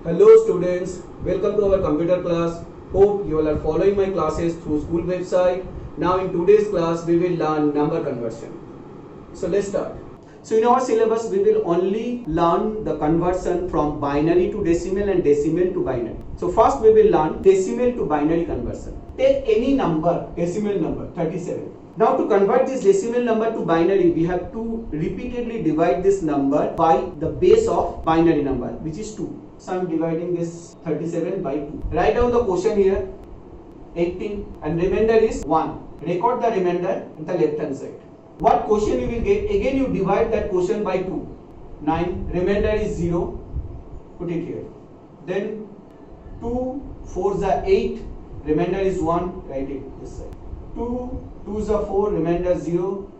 Hello students, welcome to our computer class. Hope you all are following my classes through school website. Now in today's class we will learn number conversion. So let's start. So in our syllabus we will only learn the conversion from binary to decimal and decimal to binary. So first we will learn decimal to binary conversion. Take any number, decimal number 37. Now to convert this decimal number to binary, we have to repeatedly divide this number by the base of binary number, which is 2. So I am dividing this 37 by 2. Write down the quotient here, 18, and remainder is 1. Record the remainder at the left hand side. What quotient you will get? Again you divide that quotient by 2. 9, remainder is 0. Put it here. Then 2 4s are 8, remainder is 1. Write it this side. 2 2s are 4, remainder 0.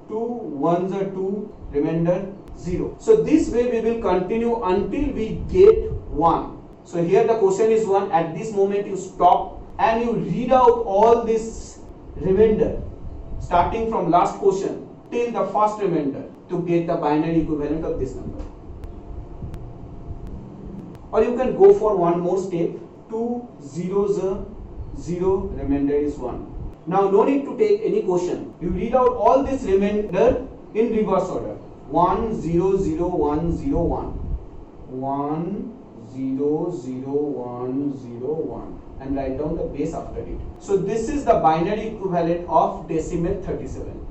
2 1s are 2, remainder 0. So this way we will continue until we get 1. So here the question is 1. At this moment you stop and you read out all this remainder starting from last question till the first remainder to get the binary equivalent of this number. Or you can go for one more step. 2 0s are 0, remainder is 1. Now no need to take any question. You read out all this remainder in reverse order. 1 0 0 1 0 1 1 0 0 1 0 1 and write down the base after it. So this is the binary equivalent of decimal 37.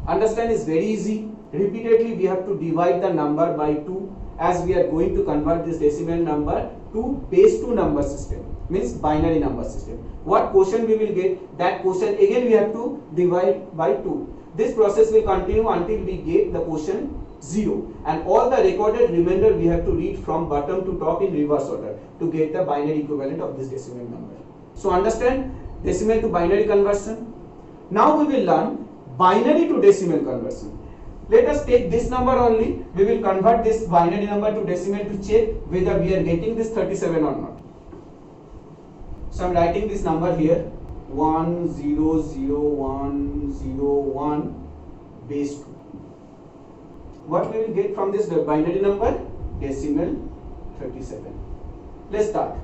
Understand, it's very easy. Repeatedly we have to divide the number by 2 as we are going to convert this decimal number to base 2 number system, means binary number system. What quotient we will get? That quotient again we have to divide by 2. This process will continue until we get the quotient 0, and all the recorded remainder we have to read from bottom to top in reverse order to get the binary equivalent of this decimal number. So understand decimal to binary conversion. Now we will learn binary to decimal conversion. Let us take this number only. We will convert this binary number to decimal to check whether we are getting this 37 or not. So I am writing this number here, 1 0 0 1 0 1 base 2. What we will get from this binary number? Decimal 37. Let's start.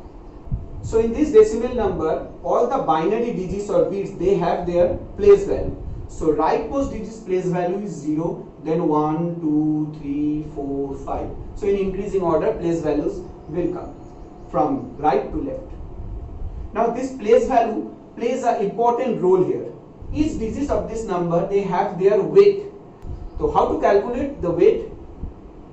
So in this decimal number, all the binary digits or bits, they have their place value. So rightmost digits place value is 0, then 1 2 3 4 5. So in increasing order place values will come from right to left. Now this place value plays an important role here. Each digit of this number, they have their weight. So how to calculate the weight?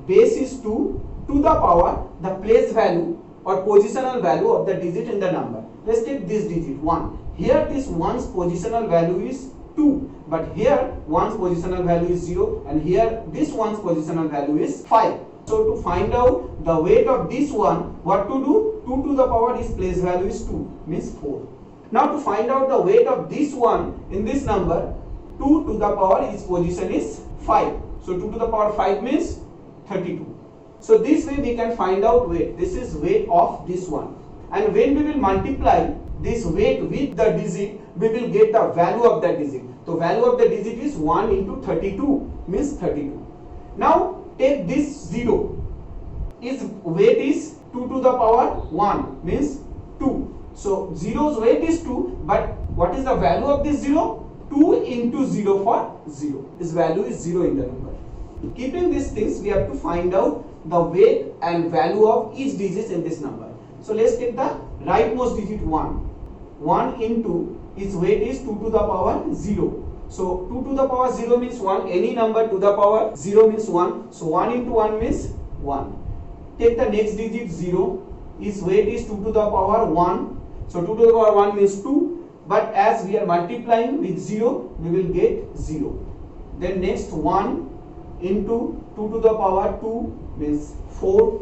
Base is 2 to the power the place value or positional value of the digit in the number. Let's take this digit 1. Here this 1's positional value is 2, but here 1's positional value is 0, and here this 1's positional value is 5. So to find out the weight of this one, what to do? 2 to the power its place value is 2, means 4. Now to find out the weight of this one in this number, 2 to the power its position is 5. So 2 to the power 5 means 32. So this way we can find out weight. This is weight of this one. And when we will multiply this weight with the digit, we will get the value of that digit. The value of the digit is 1 into 32, means 32. Now take this 0. Its weight is 2 to the power 1, means 2. So 0's weight is 2, but what is the value of this 0? 2 into 0 for 0. Its value is 0 in the number. Keeping these things, we have to find out the weight and value of each digit in this number. So let's take the rightmost digit 1. 1 into its weight is 2 to the power 0. So 2 to the power 0 means 1. Any number to the power 0 means 1. So 1 into 1 means 1. Take the next digit 0. Its weight is 2 to the power 1. So 2 to the power 1 means 2. But as we are multiplying with 0, we will get 0. Then next 1 into 2 to the power 2 means 4.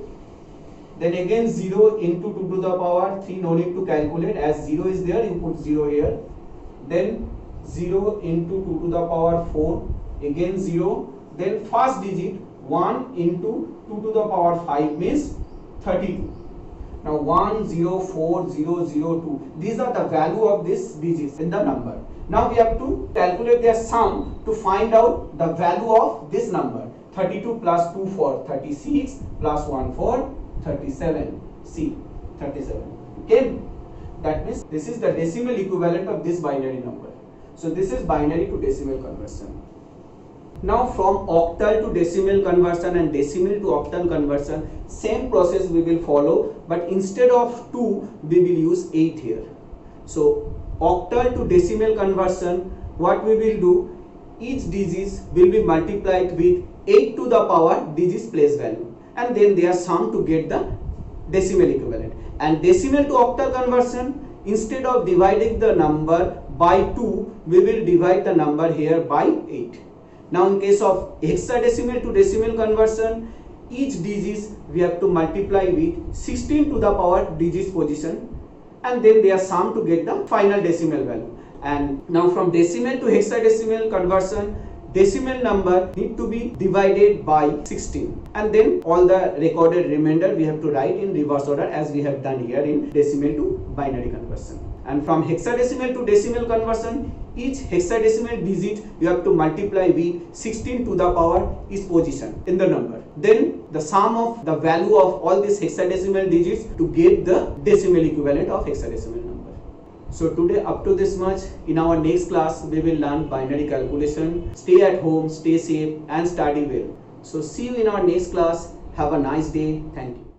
Then again 0 into 2 to the power 3, no need to calculate, as 0 is there, you put 0 here. Then 0 into 2 to the power 4, again 0. Then first digit 1 into 2 to the power 5 means 32. Now 1 0 4 0 0 2, these are the value of these digits in the number. Now we have to calculate their sum to find out the value of this number. 32 plus 2 for 36 plus 1 for 37. C 37. Okay, that means this is the decimal equivalent of this binary number. So this is binary to decimal conversion. Now from octal to decimal conversion and decimal to octal conversion, same process we will follow, but instead of 2 we will use 8 here. So octal to decimal conversion, what we will do, each digits will be multiplied with 8 to the power digits place value, and then they are summed to get the decimal equivalent. And decimal to octal conversion, instead of dividing the number by 2, we will divide the number here by 8. Now in case of hexadecimal to decimal conversion, each digits we have to multiply with 16 to the power digits position, and then they are summed to get the final decimal value. And now from decimal to hexadecimal conversion, decimal number need to be divided by 16, and then all the recorded remainder we have to write in reverse order as we have done here in decimal to binary conversion. And from hexadecimal to decimal conversion, each hexadecimal digit you have to multiply with 16 to the power is position in the number, then the sum of the value of all these hexadecimal digits to get the decimal equivalent of hexadecimal number. So today up to this much. In our next class we will learn binary calculation. Stay at home, stay safe and study well. So see you in our next class. Have a nice day. Thank you.